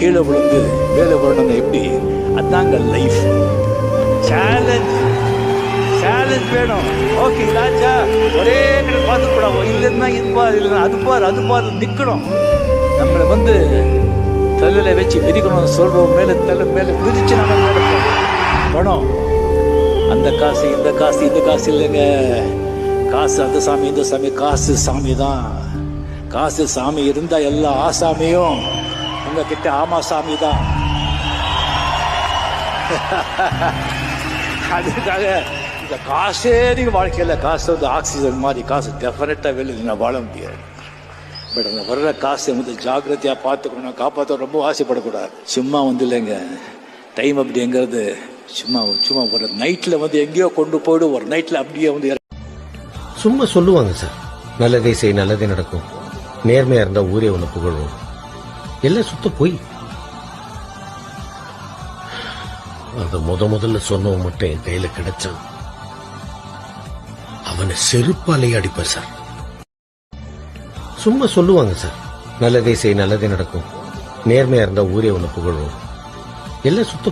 கீழே விழுந்து மேலே வரணும் எப்படி? அதாங்க லைஃப். சேலஞ்ச் வேணும். ஓகே ராஜா, ஒரே பார்த்து கூடாது. இல்லைன்னா இது பாரு, இல்லைன்னா அது பாரு, அது பாரு நிற்கணும். நம்மளை தலையில வச்சு மிதிக்கணும் சொல்றோம். தலை மேலே மிதிச்சு நம்ம நடப்போம். பணம், அந்த காசு இந்த காசு இல்லைங்க. காசு அந்த சாமி இந்த சாமி, காசு சாமி தான். காசு சாமி இருந்தா எல்லா ஆசாமியும் உங்ககிட்ட ஆமா சாமி தான். அதுக்காக இந்த காசே நீங்க வாழ்க்கையில காசு ஆக்சிஜன் மாதிரி. காசு டெஃபினட்டா வெளியே வாழ முடியாது. பட் அந்த வர்ற காசை ஜாக்கிரதையா பார்த்துக்கணும், காப்பாற்ற ரொம்ப ஆசைப்படக்கூடாது. சும்மா இல்லைங்க டைம் அப்படிங்கிறது. சும்மா ஒரு நைட்ல எங்கேயோ கொண்டு போயிடு. ஒரு நைட்ல அப்படியே சும்மா சொல்லுவாங்க சார், நல்லதே செய் நல்லதே நடக்கும், நேர்மையா இருந்தா ஊரே ஒண்ணு புகழும். எல்லாம் சுத்த போய். அந்த முதல்ல சொன்னவன் மட்டும் என் கையில கிடைச்சான், அவனை செருப்பாலேயே அடிப்பார் சார். சும்மா சொல்லுவாங்க சார், நல்லதே செய் நல்லதே நடக்கும், நேர்மையா இருந்தா ஊரே ஒண்ணு புகழும். எல்லாம் சுத்த